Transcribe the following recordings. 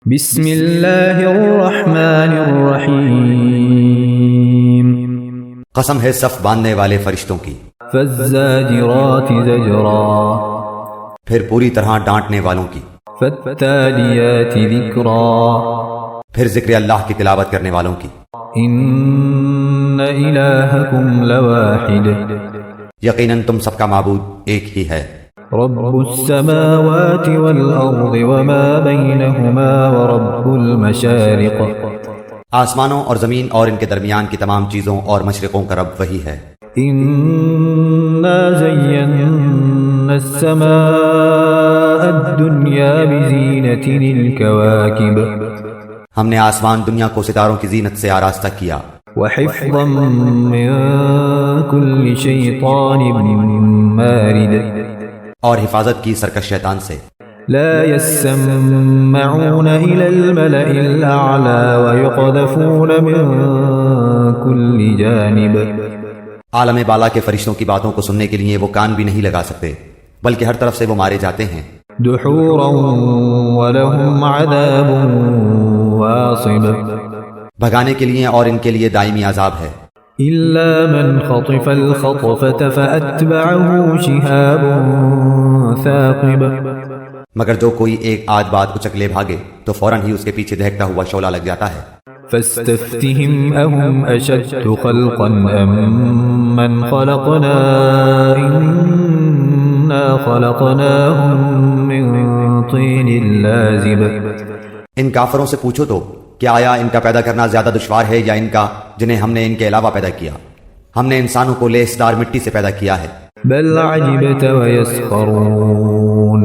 بسم اللہ الرحمن الرحیم قسم ہے صف باندھنے والے فرشتوں کی، فالزاجرات زجرا پھر پوری طرح ڈانٹنے والوں کی، فالتالیات ذکرا پھر ذکر اللہ کی تلاوت کرنے والوں کی۔ ان الہکم لواحد یقیناً تم سب کا معبود ایک ہی ہے، رب السماوات والارض وما بینہما ورب المشارق، آسمانوں اور زمین اور ان کے درمیان کی تمام چیزوں اور مشرقوں کا رب وہی ہے۔ انا زینا السماء الدنیا بزینت الکواکب، ہم نے آسمان دنیا کو ستاروں کی زینت سے آراستہ کیا، وحفظا من کل شیطان مارد، اور حفاظت کی سرکش شیطان سے۔ لا يسمعون إلى الملأ الأعلى ويقذفون من كل جانب، عالم بالا کے فرشتوں کی باتوں کو سننے کے لیے وہ کان بھی نہیں لگا سکتے، بلکہ ہر طرف سے وہ مارے جاتے ہیں۔ دحورا ولهم عذاب واصب، بھگانے کے لیے اور ان کے لیے دائمی عذاب ہے، إلا من خطف الخطفة فأتبعه شهاب ثاقب، مگر جو کوئی ایک آدھ بات اچک لے بھاگے تو فوراً ہی اس کے پیچھے دہکتا ہوا شعلہ لگ جاتا ہے۔ فاستفتهم أهم أشد خلقا أم من خلقنا إنا خلقناهم من طين لازب، ان کافروں سے پوچھو تو کہ آیا ان کا پیدا کرنا زیادہ دشوار ہے یا ان کا جنہیں ہم نے ان کے علاوہ پیدا کیا؟ ہم نے انسانوں کو لیسدار مٹی سے پیدا کیا ہے، بل عجبت ويسخرون،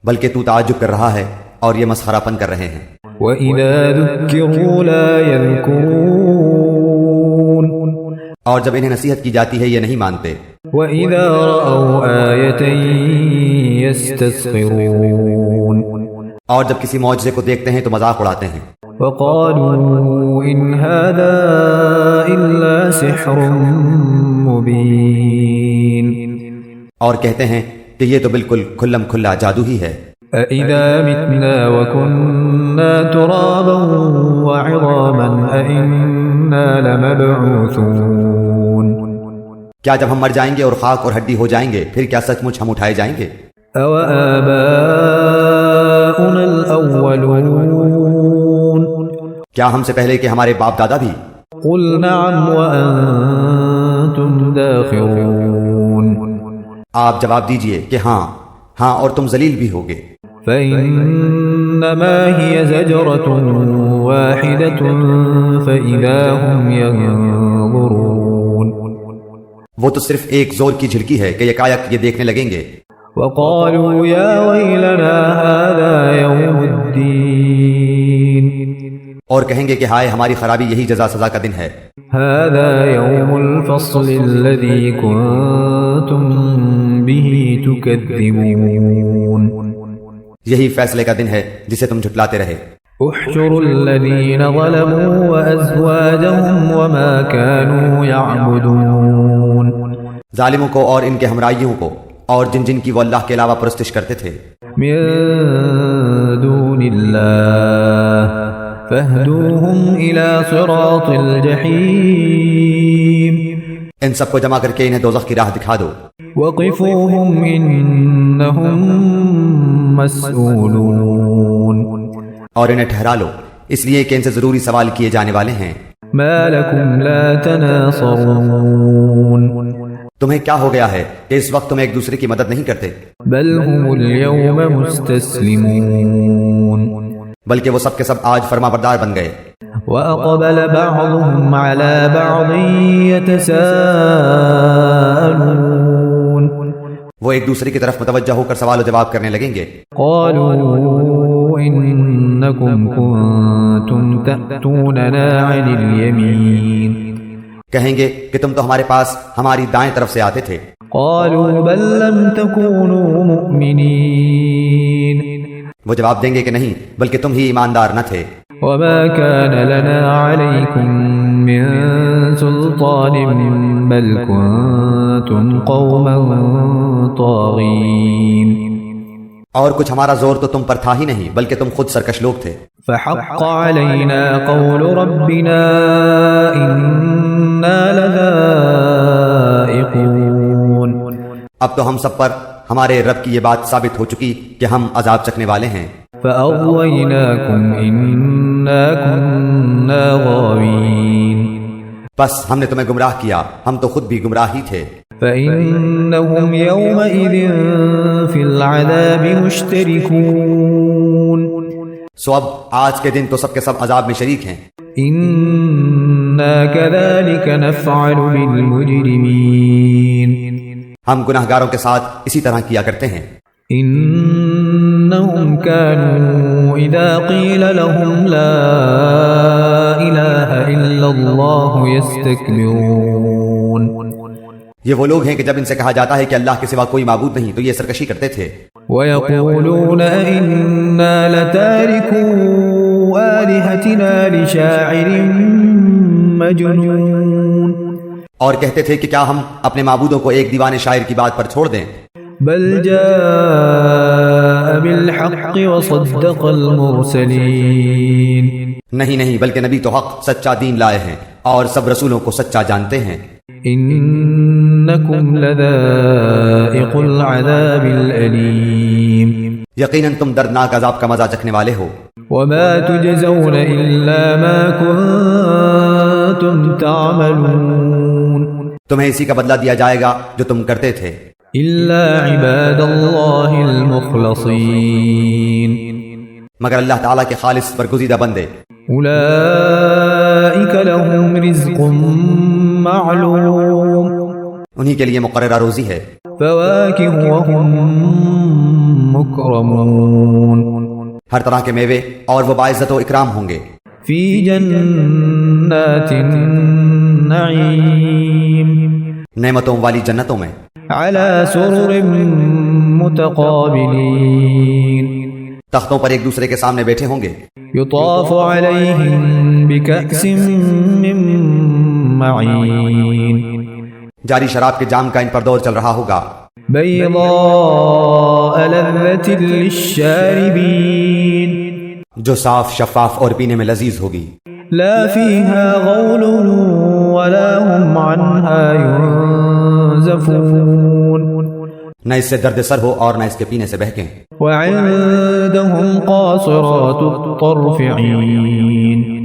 بلکہ تو تعجب کر رہا ہے اور یہ مسخرہ پن کر رہے ہیں۔ وَإِذَا ذُكِّرُوا لَا يَذْكُرُونَ، اور جب انہیں نصیحت کی جاتی ہے یہ نہیں مانتے۔ وَإِذَا رَأَوْا آيَةً يَسْتَسْخِرُونَ، اور جب کسی معجزے کو دیکھتے ہیں تو مذاق اڑاتے ہیں۔ وَقَالُوا إِنْ هَذَا إِلَّا سِحْرٌ مُبِينٌ، اور کہتے ہیں کہ یہ تو بالکل کھلم کھلا جادو ہی ہے۔ أَإِذَا مِتْنَا وَكُنَّا تُرَابًا وَعِظَامًا أَإِنَّا لَمَبْعُوثُونَ، کیا جب ہم مر جائیں گے اور خاک اور ہڈی ہو جائیں گے پھر کیا سچ مچ ہم اٹھائے جائیں گے؟ أَوَآبَاؤُنَا الْأَوَّلُونَ، کیا ہم سے پہلے کہ ہمارے باپ دادا بھی؟ قُلْ نَعَمْ وَأَنْتُمْ دَاخِرُونَ، آپ جواب دیجئے کہ ہاں ہاں، اور تم ذلیل بھی ہوگے۔ فَإِنَّمَا هِيَ زَجْرَةٌ وَاحِدَةٌ فَإِذَا هُمْ يَنظُرُونَ، وہ تو صرف ایک زور کی جھلکی ہے کہ یکایک یہ دیکھنے لگیں گے۔ وَقَالُوا يَا وَيْلَنَا هَذَا يَوْمُ الدِّينِ، اور کہیں گے کہ ہائے ہماری خرابی یہی جزا سزا کا دن ہے۔ هَذَا يَوْمُ الْفَصْلِ الَّذِي كُنْتُمْ بِهِ تُكَذِّبُونَ، یہی فیصلے کا دن ہے جسے تم جھٹلاتے رہے۔ احشروا الذين ظلموا وأزواجهم وما كانوا يعبدون، ظالموں کو اور ان کے ہمراہیوں کو اور جن جن کی وہ اللہ کے علاوہ پرستش کرتے تھے، من دون الله فاهدوهم إلى صراط الجحيم، ان سب کو جمع کر کے انہیں دوزخ کی راہ دکھا دو، وقفوهم إنهم مسئولون، اور انہیں ٹھہرا لو اس لیے کہ ان سے ضروری سوال کیے جانے والے ہیں۔ ما لكم لا تناصرون، تمہیں کیا ہو گیا ہے کہ اس وقت تم ایک دوسرے کی مدد نہیں کرتے؟ بل هم اليوم مستسلمون، بلکہ وہ سب کے سب آج فرما بردار بن گئے۔ وأقبل بعضهم على بعض يتساءلون، وہ ایک دوسرے کی طرف متوجہ ہو کر سوال و جواب کرنے لگیں گے۔ قالوا إنكم كنتم تأتوننا عن اليمين، کہیں گے کہ تم تو ہمارے پاس ہماری دائیں طرف سے آتے تھے۔ قالوا بل لم تكونوا مؤمنين، وہ جواب دیں گے کہ نہیں بلکہ تم ہی ایماندار نہ تھے۔ وما كان لنا عليكم من سلطان بل كنتم قوما طاغين، اور کچھ ہمارا زور تو تم پر تھا ہی نہیں بلکہ تم خود سرکش لوگ تھے۔ فحق علينا قول ربنا إنا لذائقون۔ اب تو ہم سب پر ہمارے رب کی یہ بات ثابت ہو چکی کہ ہم عذاب چکھنے والے ہیں۔ فأغويناكم إنا كنا غاوين۔ بس ہم نے تمہیں گمراہ کیا، ہم تو خود بھی گمراہ ہی تھے۔ فإنهم يومئذ في العذاب مشتركون۔ سو اب آج کے دن تو سب کے سب عذاب میں شریک ہیں۔ إنا كذلك نفعل بالمجرمين۔ ہم گناہگاروں کے ساتھ اسی طرح کیا کرتے ہیں۔ إنهم كانوا إذا قيل لهم لا إله إلا الله يستكبرون۔ یہ وہ لوگ ہیں کہ جب ان سے کہا جاتا ہے کہ اللہ کے سوا کوئی معبود نہیں تو یہ سرکشی کرتے تھے۔ وَيَقُولُونَ إِنَّا لَتَارِكُو آلِهَتِنَا لِشَاعِرٍ مَجْنُونَ۔ اور کہتے تھے کہ کیا ہم اپنے معبودوں کو ایک دیوانے شاعر کی بات پر چھوڑ دیں؟ بل جاء بالحق وصدق المرسلین۔ نہیں بلکہ نبی تو حق سچا دین لائے ہیں اور سب رسولوں کو سچا جانتے ہیں۔ انکم لذائق العذاب الالیم۔ یقیناً تم دردناک عذاب کا مزہ چکھنے والے ہو۔ وما تجزون الا ما کنتم تعملون۔ تمہیں اسی کا بدلہ دیا جائے گا جو تم کرتے تھے۔ الا عباد اللہ المخلصین۔ مگر اللہ تعالیٰ کے خالص برگزیدہ بندے۔ اولئک لهم رزق معلوم۔ انہی کے لیے مقررہ روزی ہے۔ فواکہ وهم مکرمون۔ ہر طرح کے میوے اور وہ باعزت و اکرام ہوں گے۔ فی جنات النعیم۔ نعمتوں والی جنتوں میں۔ علی سرر متقابلین۔ تختوں پر ایک دوسرے کے سامنے بیٹھے ہوں گے۔ یطاف علیہم بکأس من معین۔ جاری شراب کے جام کا ان پر دور چل رہا ہوگا۔ بیضاء لذۃ للشاربین۔ جو صاف شفاف اور پینے میں لذیذ ہوگی۔ لا فیہا غول ولا هم عنہا ينزفون۔ نہ اس سے درد سر ہو اور نہ اس کے پینے سے بہکیں۔ وعندهم قاصرات الطرف عین۔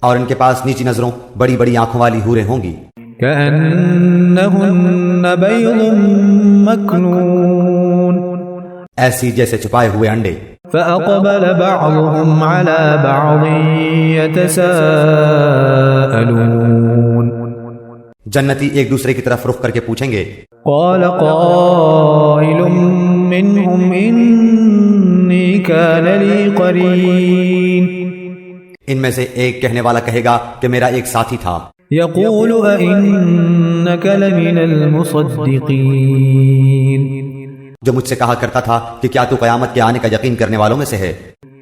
اور ان کے پاس نیچی نظروں بڑی بڑی آنکھوں والی حوریں ہوں گی۔ كأنهن بيض مكنون۔ ایسی جیسے چھپائے ہوئے انڈے۔ فأقبل بعضهم على بعض يتساءلون۔ جنتی ایک دوسرے کی طرف رخ کر کے پوچھیں گے۔ قال قائل منهم إني كان لي قرين۔ ان میں سے ایک کہنے والا کہے گا کہ میرا ایک ساتھی تھا۔ يقول أئنك لمن المصدقين۔ جو مجھ سے کہا کرتا تھا کہ کیا تو قیامت کے آنے کا یقین کرنے والوں میں سے ہے؟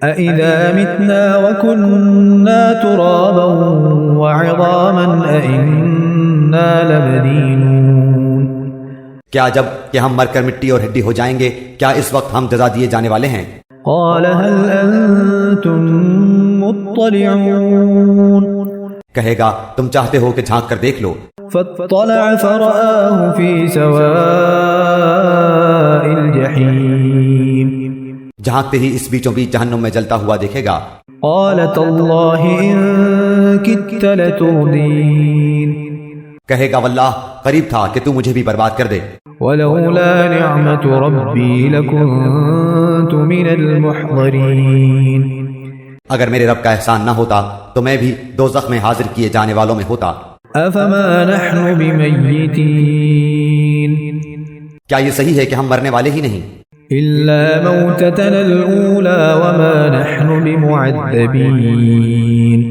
أَإِذَا مِتْنَا وَكُنَّا تُرَابًا وَعِظَامًا أَإِنَّا لَمَدِينُونَ۔ کیا جب کہ ہم مر کر مٹی اور ہڈی ہو جائیں گے کیا اس وقت ہم جزا دیے جانے والے ہیں؟ قال هل أنتم مطلعون۔ کہے گا تم چاہتے ہو کہ جھانک کر دیکھ لو۔ فاطلع فرآه في سواء الجحيم۔ جھانکتے ہی اس بیچوں بیچ جہنم میں جلتا ہوا دیکھے گا۔ قال تالله إن كدت لتردين۔ کہے گا واللہ قریب تھا کہ تو مجھے بھی برباد کر دے۔ ولولا نعمت ربی لکنت من المحضرین۔ اگر میرے رب کا احسان نہ ہوتا تو میں بھی دوزخ میں حاضر کیے جانے والوں میں ہوتا۔ افما نحن بمیتین۔ کیا یہ صحیح ہے کہ ہم مرنے والے ہی نہیں؟ الا موتتنا الاولى وما نحن بمعذبین۔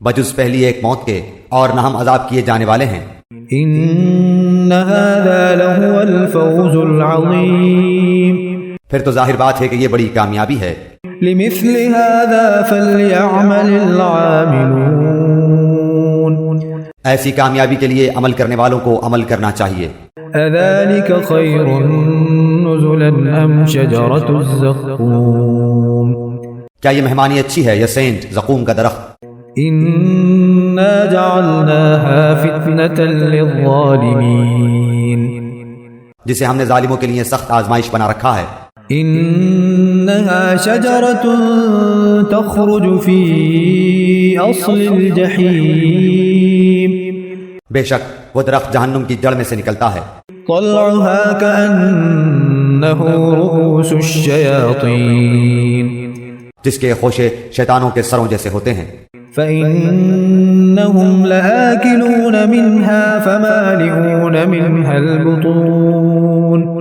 بجز پہلی ایک موت کے اور نہ ہم عذاب کیے جانے والے ہیں۔ ان هذا لهو الفوز العظیم۔ پھر تو ظاہر بات ہے کہ یہ بڑی کامیابی ہے۔ لمثل هذا فليعمل العاملون۔ ایسی کامیابی کے لیے عمل کرنے والوں کو عمل کرنا چاہیے۔ اذلك خیر نزلا أم شجرة الزقوم کیا یہ مہمانی اچھی ہے یا سینٹ زقوم کا درخت؟ إنا جعلناها فتنة للظالمين جسے ہم نے ظالموں کے لیے سخت آزمائش بنا رکھا ہے۔ إنها شجرة تخرج في أصل الجحيم بے شک وہ درخت جہنم کی جڑ میں سے نکلتا ہے، طلعها كأنه رؤوس الشياطين جس کے خوشے شیطانوں کے سروں جیسے ہوتے ہیں۔ فإنهم لآكلون منها فمالئون منها البطون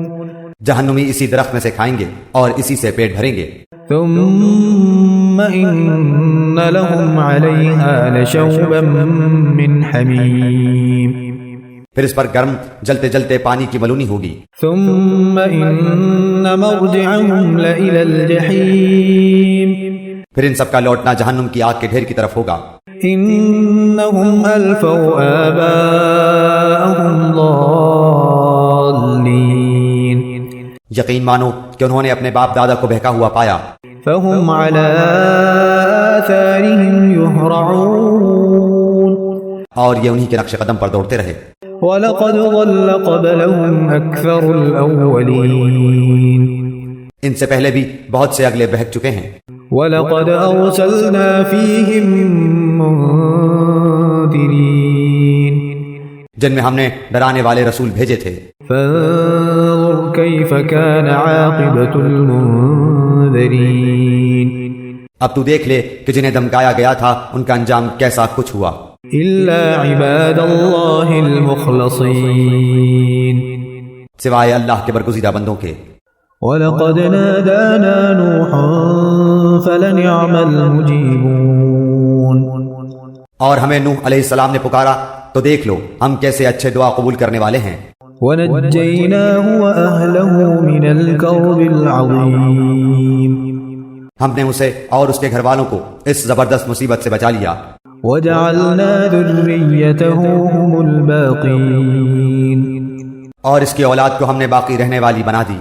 جہنمی اسی درخت میں سے کھائیں گے اور اسی سے پیٹ بھریں گے۔ ثم إن لهم عليها لشوبا من حميم پھر اس پر گرم جلتے جلتے پانی کی ملونی ہوگی۔ ثم إن مرجعهم لإلى الجحيم پھر ان سب کا لوٹنا جہنم کی آگ کے ڈھیر کی طرف ہوگا۔ إنهم ألفوا آباءهم ضالين یقین مانو کہ انہوں نے اپنے باپ دادا کو بہکا ہوا پایا، فهم على آثارهم يهرعون اور یہ انہی کے نقش قدم پر دوڑتے رہے۔ وَلَقَدْ ضَلَّ قَبْلَهُمْ أَكْثَرُ الْأَوَّلِينَ ان سے پہلے بھی بہت سے اگلے بہک چکے ہیں۔ وَلَقَدْ أَرْسَلْنَا فِيهِمْ مُنذِرِينَ جن میں ہم نے ڈرانے والے رسول بھیجے تھے۔ فانظر كيف كان عاقبة المنذرين اب تو دیکھ لے کہ جنہیں دمکایا گیا تھا ان کا انجام کیسا کچھ ہوا۔ إلا عباد الله المخلصين سوائے اللہ کے برگزیدہ بندوں کے۔ وَلَقَدْ نَادَانَا نُوحٌ فَلَنِعْمَ الْمُجِيبُونَ اور ہمیں نوح علیہ السلام نے پکارا تو دیکھ لو ہم کیسے اچھے دعا قبول کرنے والے ہیں۔ وَنَجَّيْنَاهُ وَأَهْلَهُ مِنَ الْكَرْبِ الْعَظِيمِ ہم نے اسے اور اس کے گھر والوں کو اس زبردست مصیبت سے بچا لیا۔ وَجَعَلْنَا ذُرِّيَّتَهُ هُمُ الْبَاقِينَ اور اس کی اولاد کو ہم نے باقی رہنے والی بنا دی۔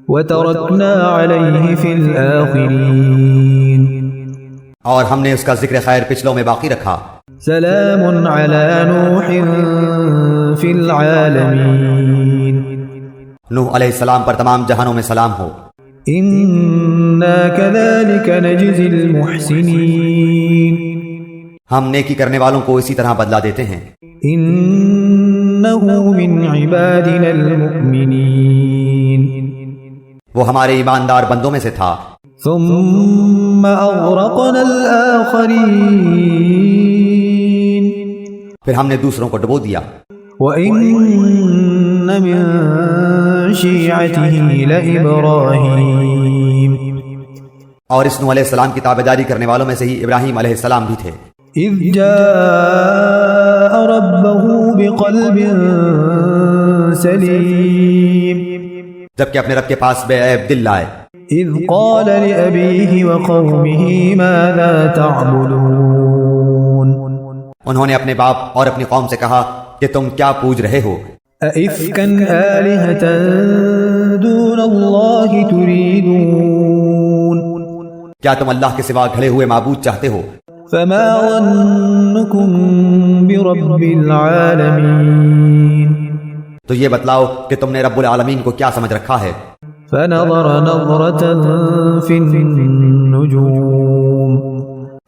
وَتَرَكْنَا عَلَيْهِ فِي الْآخِرِينَ اور ہم نے اس کا ذکر خیر پچھلوں میں باقی رکھا۔ سلام علی نوح فی العالمین نوح علیہ السلام پر تمام جہانوں میں سلام ہو۔ انا کذالک نجزی المحسنین ہم نیکی کرنے والوں کو اسی طرح بدلہ دیتے ہیں۔ انہ من عبادنا المؤمنین وہ ہمارے ایماندار بندوں میں سے تھا۔ ثم اغرقنا الاخرین پھر ہم نے دوسروں کو ڈبو دیا۔ وَإِنَّ مِن شِيعَتِهِ لَإِبْرَاهِيمَ اور اس نوح علیہ السلام کی تابعداری کرنے والوں میں سے ہی ابراہیم علیہ السلام بھی تھے۔ اذ جاء ربه بقلب سلیم جبکہ اپنے رب کے پاس بے عیب دل لائے۔ اذ قال لأبيه وقومه ماذا تعبدون انہوں نے اپنے باپ اور اپنی قوم سے کہا کہ تم کیا پوج رہے ہو؟ أَئِفْكًا آلِهَةً دُونَ اللَّهِ تُرِيدُونَ کیا تم اللہ کے سوا گھڑے ہوئے معبود چاہتے ہو؟ فَمَا ظَنُّكُمْ بِرَبِّ الْعَالَمِينَ تو یہ بتلاؤ کہ تم نے رب العالمین کو کیا سمجھ رکھا ہے؟ فَنَظَرَ نَظْرَةً فِي النُّجُومِ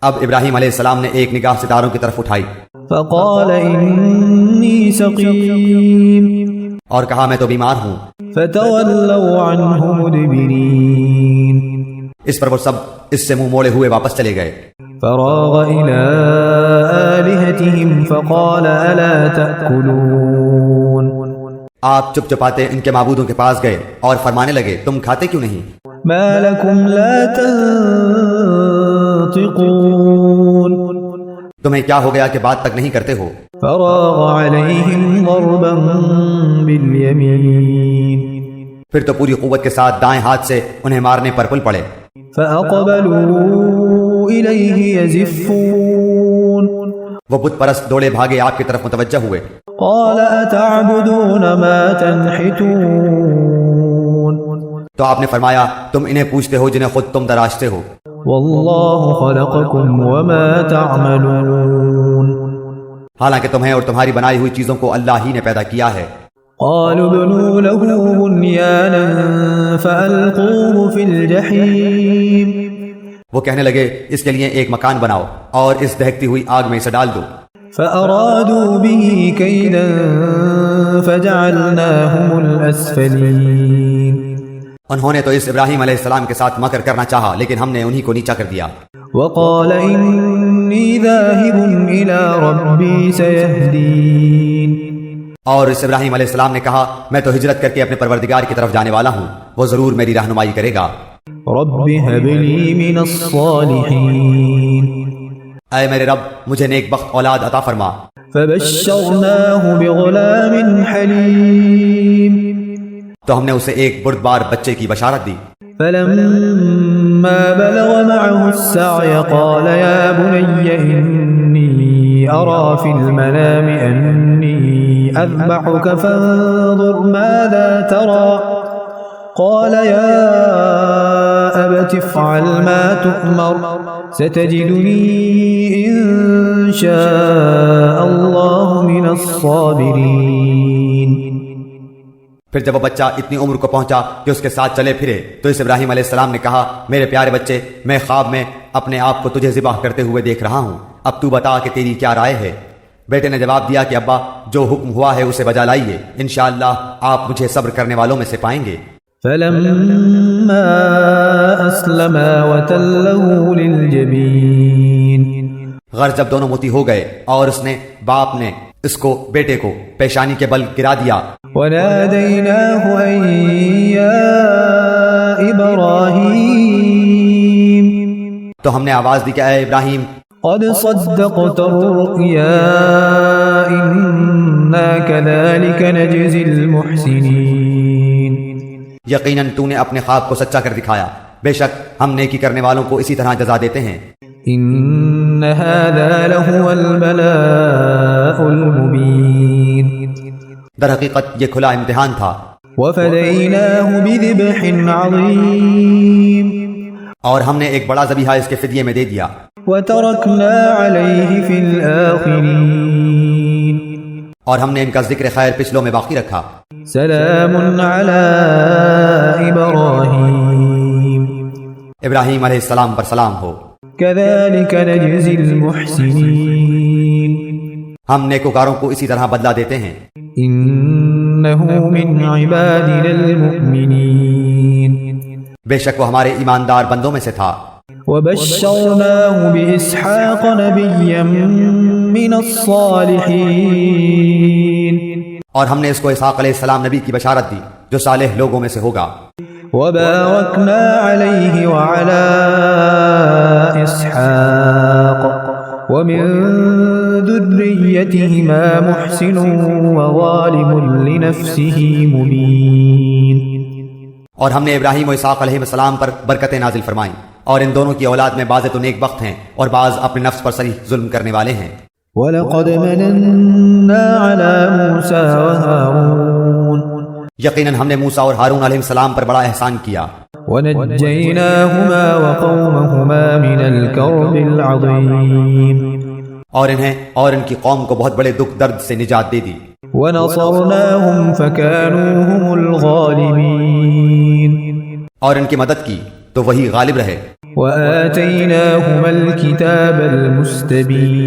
اب ابراہیم علیہ السلام نے ایک نگاہ ستاروں کی طرف اٹھائی فَقَالَ إِنِّي سَقِيمٌ اور کہا میں تو بیمار ہوں۔ فَتَوَلَّوْا عَنْهُ مُدْبِرِينَ اس پر وہ سب اس سے منہ موڑے ہوئے واپس چلے گئے۔ فراغ إلى آلهتهم فقال ألا تأكلون آپ چپ چپاتے ان کے معبودوں کے پاس گئے اور فرمانے لگے تم کھاتے کیوں نہیں؟ ما لكم لا تنطقون تمہیں کیا ہو گیا کہ بات تک نہیں کرتے ہو؟ فراغ عليهم ضربا باليمين پھر تو پوری قوت کے ساتھ دائیں ہاتھ سے انہیں مارنے پر پل پڑے۔ فأقبلوا إليه يزفون وہ بت پرست دوڑے بھاگے آپ کی طرف متوجہ ہوئے۔ قال أتعبدون ما تنحتون تو آپ نے فرمایا تم انہیں پوچھتے ہو جنہیں خود تم تراشتے ہو، واللہ خلقکم وما تعملون، حالانکہ تمہیں اور تمہاری بنائی ہوئی چیزوں کو اللہ ہی نے پیدا کیا ہے۔ قالوا ابنوا له بنيانا فألقوه في الجحيم، وہ کہنے لگے اس کے لیے ایک مکان بناؤ اور اس دہکتی ہوئی آگ میں اسے ڈال دو۔ فأرادوا به كيدا فجعلناهم الأسفلين، انہوں نے تو اس ابراہیم علیہ السلام کے ساتھ مکر کرنا چاہا لیکن ہم نے انہی کو نیچا کر دیا۔ وقال إني ذاهب إلى ربي سيهدين، اور اس ابراہیم علیہ السلام نے کہا میں تو ہجرت کر کے اپنے پروردگار کی طرف جانے والا ہوں، وہ ضرور میری رہنمائی کرے گا۔ رب هب لي من الصالحين، اے میرے رب مجھے نیک بخت اولاد عطا فرما۔ فبشرناه بغلام حليم، تو ہم نے اسے ایک بردبار بچے کی بشارت دی۔ فلما بلغ معه السعي قال يا بني إني أرى في المنام أني أذبحك فانظر ماذا ترى، قال يا أبت افعل ما تؤمر ستجدني إن شاء الله من الصابرين۔ پھر جب وہ بچہ اتنی عمر کو پہنچا کہ اس کے ساتھ چلے پھرے تو اس ابراہیم علیہ السلام نے کہا میرے پیارے بچے میں خواب میں اپنے آپ کو تجھے ذبح کرتے ہوئے دیکھ رہا ہوں، اب تو بتا کہ تیری کیا رائے ہے؟ بیٹے نے جواب دیا کہ ابا جو حکم ہوا ہے اسے بجا لائیے، انشاءاللہ آپ مجھے صبر کرنے والوں میں سے پائیں گے۔ فلما أسلما وتله للجبين، غرض جب دونوں موتی ہو گئے اور اس نے باپ نے اس کو بیٹے کو پیشانی کے بل گرا دیا، وناديناه أن يا إبراهيم، تو ہم نے آواز دی کہ اے ابراہیم قد صدقت الرؤيا إنا كذلك نجزي المحسنين، یقیناً تو نے اپنے خواب کو سچا کر دکھایا، بے شک ہم نیکی کرنے والوں کو اسی طرح جزا دیتے ہیں۔ إن هذا لهو البلاء المبين، در حقیقت یہ کھلا امتحان تھا، وفديناه بذبح عظيم، اور ہم نے ایک بڑا ذبیحہ اس کے فدیے میں دے دیا، وتركنا عليه في الآخرين، اور ہم نے ان کا ذکر خیر پچھلوں میں باقی رکھا۔ سلام على إبراهيم، ابراہیم علیہ السلام پر سلام ہو۔ كذلك نجزي المحسنين، ہم نیکوکاروں کو اسی طرح بدلہ دیتے ہیں۔ إنه من عبادنا المؤمنين، بے شک وہ ہمارے ایماندار بندوں میں سے تھا۔ وبشرناه بإسحاق نبيا من الصالحين، اور ہم نے اس کو اسحاق علیہ السلام نبی کی بشارت دی جو صالح لوگوں میں سے ہوگا۔ وباركنا عليه وعلى إسحاق ومن ذريتهما محسن وظالم لنفسه مبين، اور ہم نے ابراہیم و اسحاق علیہ السلام پر برکتیں نازل فرمائیں، اور ان دونوں کی اولاد میں بعض تو نیک بخت ہیں اور بعض اپنے نفس پر صریح ظلم کرنے والے ہیں۔ وَلَقَدْ مَنَنَّا عَلَى مُوسَى وَهَارُونَ، یقیناً ہم نے موسیٰ اور ہارون علیہ السلام پر بڑا احسان کیا، وَنَجَّيْنَاهُمَا وَقَوْمَهُمَا مِنَ الْكَرْبِ الْعَظِيمِ، اور انہیں اور ان کی قوم کو بہت بڑے دکھ درد سے نجات دے دی، وَنَصَرْنَاهُمْ فَكَانُوا هُمُ الْغَالِبِينَ، اور ان کی مدد کی تو وہی غالب رہے، وَآتَيْنَاهُمَا الْكِتَابَ الْمُسْتَبِينَ،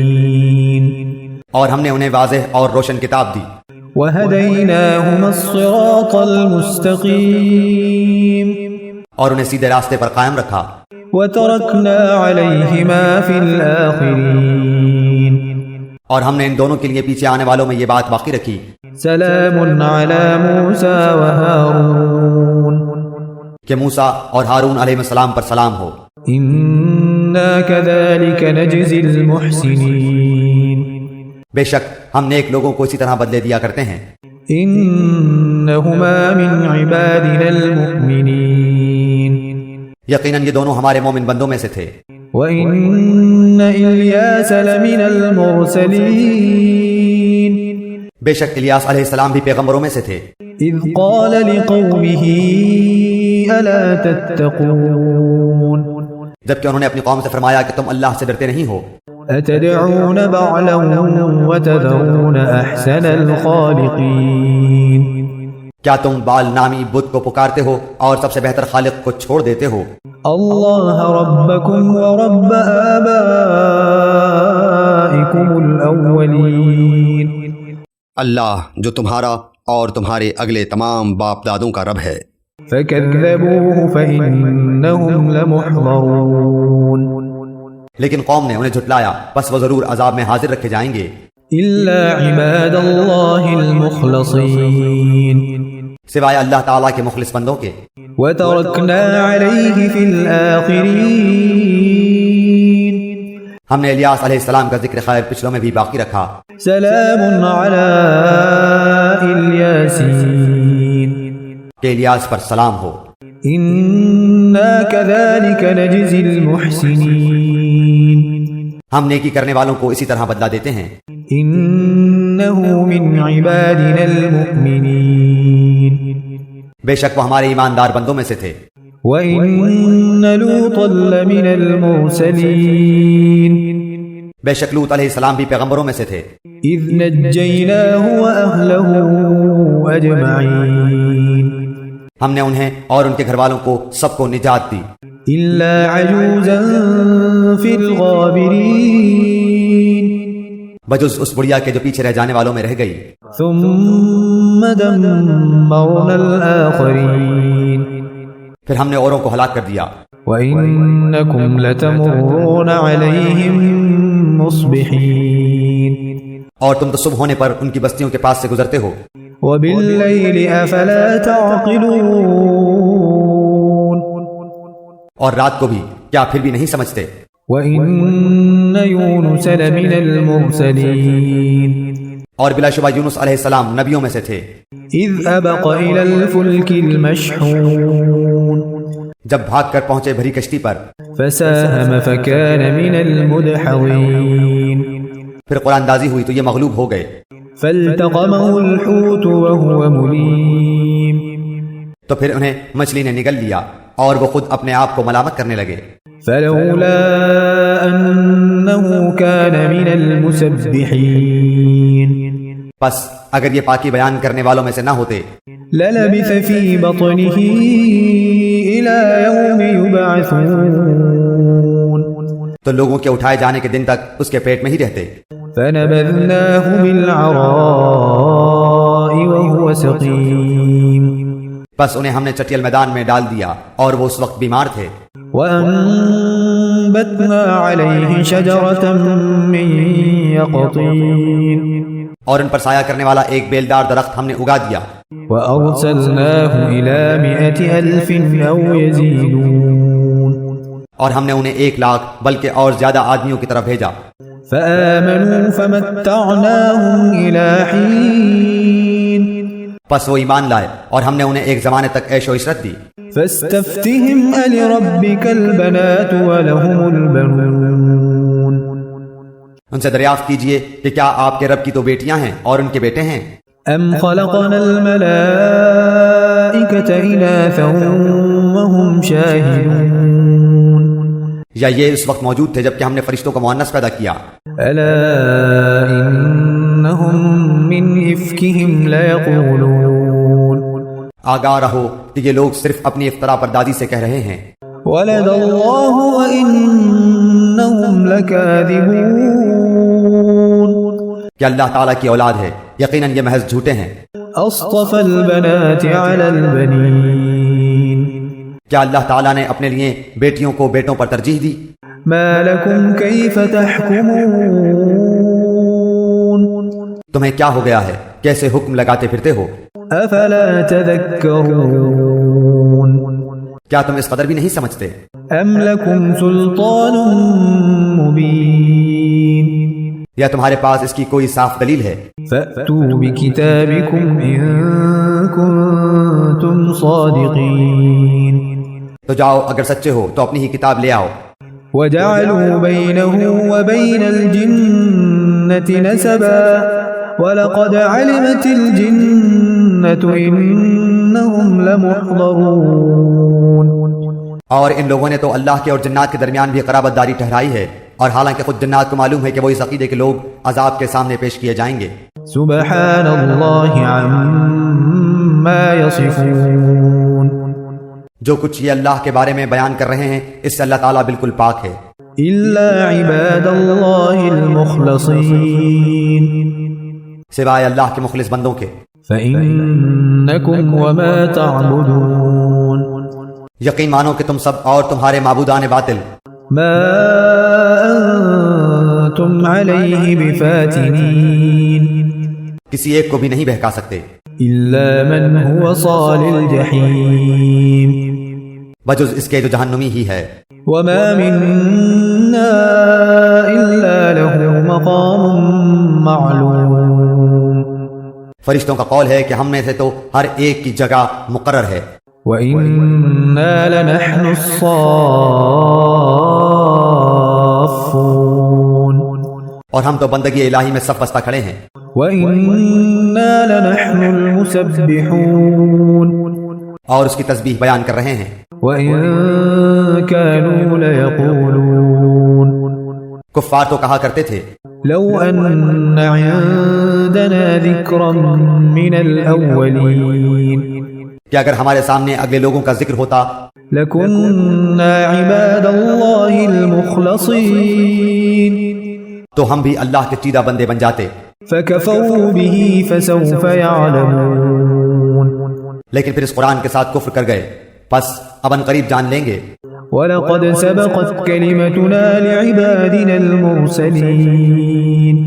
اور ہم نے انہیں واضح اور روشن کتاب دی، وَهَدَيْنَاهُمَا الصِّرَاطَ الْمُسْتَقِيمَ، اور انہیں سیدھے راستے پر قائم رکھا، وَتَرَكْنَا عَلَيْهِمَا فِي الْآخِرِينَ، اور ہم نے ان دونوں کے لیے پیچھے آنے والوں میں یہ بات باقی رکھی، سلام علی موسیٰ وہارون، کہ موسیٰ اور ہارون علیہ السلام پر سلام ہو۔ انا كذلك نجزی المحسنین، بے شک ہم نیک لوگوں کو اسی طرح بدلے دیا کرتے ہیں۔ انہما من عبادنا المؤمنین، یقیناً یہ دونوں ہمارے مومن بندوں میں سے تھے۔ وَإِنَّ إِلْيَاسَ لَمِنَ الْمُرْسَلِينَ، بے شک الیاس علیہ السلام بھی پیغمبروں میں سے تھے۔ إذ قال لقومه ألا تتقون جبکہ انہوں نے اپنی قوم سے فرمایا کہ تم اللہ سے ڈرتے نہیں ہو. أتدعون بعلا وتذرون أحسن الخالقين کیا تم بال نامی بت کو پکارتے ہو اور سب سے بہتر خالق کو چھوڑ دیتے ہو؟ الله ربكم ورب آبائكم الأولين اللہ جو تمہارا اور تمہارے اگلے تمام باپ دادوں کا رب ہے. فكذبوه فإنهم لمحضرون لیکن قوم نے انہیں جھٹلایا، بس وہ ضرور عذاب میں حاضر رکھے جائیں گے. إلا عباد الله المخلصين سوائے اللہ تعالیٰ کے مخلص بندوں کے. وتركنا عليه في الآخرين ہم نے الیاس علیہ السلام کا ذکر خیر پچھلوں میں بھی باقی رکھا. سلام على الياسين کہ الیاس پر سلام ہو. إنا كذلك نجزي المحسنين ہم نیکی کرنے والوں کو اسی طرح بدلہ دیتے ہیں. إنه من عبادنا المؤمنين بے شک وہ ہمارے ایماندار بندوں میں سے تھے. وَإِنَّ لُوطًا لَّمِنَ الْمُرْسَلِينَ بے شک لوط علیہ السلام بھی پیغمبروں میں سے تھے. إِذْ نَجَّيْنَاهُ وَأَهْلَهُ أَجْمَعِينَ ہم نے انہیں اور ان کے گھر والوں کو سب کو نجات دی إِلَّا عَجُوزًا فِي الْغَابِرِينَ بجز اس بڑھیا کے جو پیچھے رہ جانے والوں میں رہ گئی. ثُمَّ دَمَّرْنَا الْآخَرِينَ پھر ہم نے اوروں کو ہلاک کر دیا. وَإِنَّكُمْ لَتَمُرُّونَ عَلَيْهِمْ مُصْبِحِينَ اور تم تو صبح ہونے پر ان کی بستیوں کے پاس سے گزرتے ہو. وَبِاللَّيْلِ أَفَلَا تَعْقِلُونَ اور رات کو بھی کیا پھر بھی نہیں سمجھتے. وَإِنَّ يُونُسَ لَمِنَ الْمُرْسَلِينَ اور بلا شبہ یونس علیہ السلام نبیوں میں سے تھے. إِذْ أَبَقَ إِلَى الْفُلْكِ الْمَشْحُونِ جب بھاگ کر پہنچے بھری کشتی پر. فَسَاهَمَ فَكَانَ مِنَ الْمُدْحَضِينَ پھر قرآن اندازی ہوئی تو یہ مغلوب ہو گئے. فَالْتَقَمَهُ الْحُوتُ وَهُوَ مُلِيمٌ تو پھر انہیں مچھلی نے نگل لیا اور وہ خود اپنے آپ کو ملامت کرنے لگے. فلولا أنه كان من المسبحين پس اگر یہ پاکی بیان کرنے والوں میں سے نہ ہوتے للبث في بطنه إلى يوم يبعثون تو لوگوں کے اٹھائے جانے کے دن تک اس کے پیٹ میں ہی رہتے. فنبذناه بالعراء وهو سقيم بس انہیں ہم نے چٹیل میدان میں ڈال دیا اور وہ اس وقت بیمار تھے. وأنبتنا عليه شجرة من يقطين اور ان پر سایہ کرنے والا ایک بیلدار درخت ہم نے اگا دیا. وأرسلناه إلى 100,000 أو يزيدون اور ہم نے انہیں 100,000 بلکہ اور زیادہ آدمیوں کی طرف بھیجا. فآمنوا فمتعناهم إلى حين پس وہ ایمان لائے اور ہم نے انہیں ایک زمانے تک عیش و عشرت دی. فاستفتهم ألربك البنات ولهم البنون ان سے دریافت کیجئے کہ کیا آپ کے رب کی تو بیٹیاں ہیں اور ان کے بیٹے ہیں. أم خلقنا الملائكة إناثا وهم شاهدون یا یہ اس وقت موجود تھے جبکہ ہم نے فرشتوں کو مؤنث پیدا کیا. ألا إنهم من إفكهم ليقولون آگاہ رہو کہ یہ لوگ صرف اپنی افترا پردازی سے کہہ رہے ہیں. ولد الله وإنهم لكاذبون کہ اللہ تعالیٰ کی اولاد ہے، یقیناً یہ محض جھوٹے ہیں. أصطفى البنات على البنين کیا اللہ تعالیٰ نے اپنے لیے بیٹیوں کو بیٹوں پر ترجیح دی؟ ما لكم كيف تحكمون تمہیں کیا ہو گیا ہے، کیسے حکم لگاتے پھرتے ہو؟ أفلا تذكرون کیا تم اس قدر بھی نہیں سمجھتے؟ أم لكم سلطان مبين یا تمہارے پاس اس کی کوئی صاف دلیل ہے؟ فأتوا بكتابكم إن كنتم صادقين تو جاؤ اگر سچے ہو تو اپنی ہی کتاب لے آؤ. وجعلوا بينه وبين الجنة نسبا وَلَقَدْ عَلِمَتِ الْجِنَّةُ إِنَّهُمْ لَمُحْضَرُونَ اور ان لوگوں نے تو اللہ کے اور جنات کے درمیان بھی قرابت داری ٹھہرائی ہے، اور حالانکہ خود جنات کو معلوم ہے کہ وہ اس عقیدے کے لوگ عذاب کے سامنے پیش کیے جائیں گے۔ سبحان اللہ عما یصفون، جو کچھ یہ اللہ کے بارے میں بیان کر رہے ہیں اس سے اللہ تعالیٰ بالکل پاک ہے، الا عباد اللہ المخلصین، سوائے اللہ کے مخلص بندوں کے۔ فإنکم وما تعبدون، یقین مانو کہ تم سب اور تمہارے معبودان باطل ما انتم علیہ بفاتنین، کسی ایک کو بھی نہیں بہکا سکتے الا من هو صال الجحیم، بجز اس کے جو جہنمی ہی ہے۔ وما منا الا له مقام معلوم، فرشتوں کا قول ہے کہ ہم میں سے تو ہر ایک کی جگہ مقرر ہے۔ وَإِنَّا لَنَحْنُ الصَّافُّونَ، اور ہم تو بندگی الہی میں صف بستہ کھڑے ہیں۔ وَإِنَّا لَنَحْنُ الْمُسَبِّحُونَ، اور اس کی تسبیح بیان کر رہے ہیں۔ وَإِن كَانُوا لَيَقُولُونَ، کفار تو کہا کرتے تھے لَوْ أَنَّ عِندَنَا ذِكْرًا مِّنَ الْأَوَّلِينَ، کہ اگر ہمارے سامنے اگلے لوگوں کا ذکر ہوتا لَكُنَّا عِبَادَ اللَّهِ الْمُخْلَصِينَ، تو ہم بھی اللہ کے چیدہ بندے بن جاتے، فَكَفَرُوا بِهِ فَسَوْفَ يَعْلَمُونَ، لیکن پھر اس قرآن کے ساتھ کفر کر گئے، پس اب ان قریب جان لیں گے۔ وَلَقَدْ سَبَقَتْ كَلِمَتُنَا لِعِبَادِنَا الْمُرْسَلِينَ،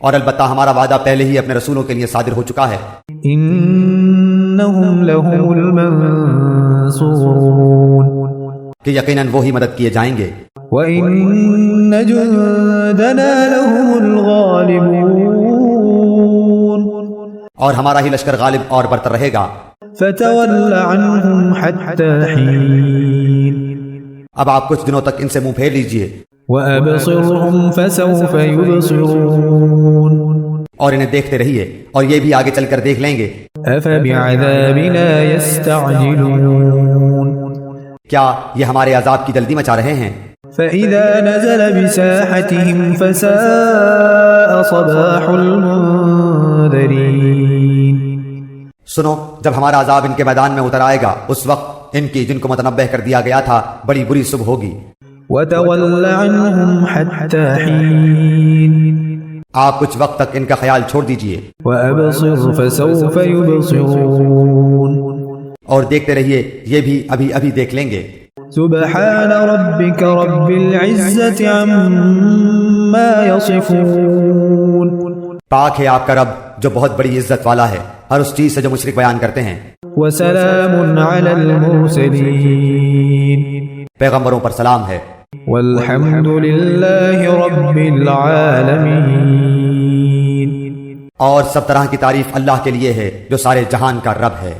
اور البتہ ہمارا وعدہ پہلے ہی اپنے رسولوں کے لیے صادر ہو چکا ہے، إِنَّهُمْ لَهُمُ الْمَنصُورُونَ، کہ یقیناً وہی مدد کیے جائیں گے۔ وَإِنَّ جُندَنَا لَهُمُ الْغَالِبُونَ، اور ہمارا ہی لشکر غالب اور برتر رہے گا۔ فَتَوَلَّ عَنْهُمْ حَتَّى حِينٍ، اب آپ کچھ دنوں تک ان سے منہ پھیر لیجئے، وَأَبْصِرْهُمْ فَسَوْفَ يُبْصِرُونَ، اور انہیں دیکھتے رہیے اور یہ بھی آگے چل کر دیکھ لیں گے۔ أَفَبِعَذَابِنَا يَسْتَعْجِلُونَ، کیا یہ ہمارے عذاب کی جلدی مچا رہے ہیں؟ فَإِذَا نَزَلَ بِسَاحَتِهِمْ فَسَاءَ صَبَاحُ الْمُنذَرِينَ، سنو، جب ہمارا عذاب ان کے میدان میں اتر آئے گا اس وقت ان کی جن کو متنبہ کر دیا گیا تھا بڑی بری صبح ہوگی۔ وَتَوَلَّ عَنْهُمْ حَتَّى حِينٍ، آپ کچھ وقت تک ان کا خیال چھوڑ دیجئے، وَأَبْصِرْ فَسَوْفَ يُبْصِرُونَ، اور دیکھتے رہیے یہ بھی ابھی ابھی دیکھ لیں گے۔ سبحان ربك رب العزة عما يصفون، پاک ہے آپ کا رب جو بہت بڑی عزت والا ہے ہر اس چیز سے جو مشرک بیان کرتے ہیں۔ وسلام على المرسلين، پیغمبروں پر سلام ہے۔ والحمد لله رب العالمين، اور سب طرح کی تعریف اللہ کے لیے ہے جو سارے جہان کا رب ہے۔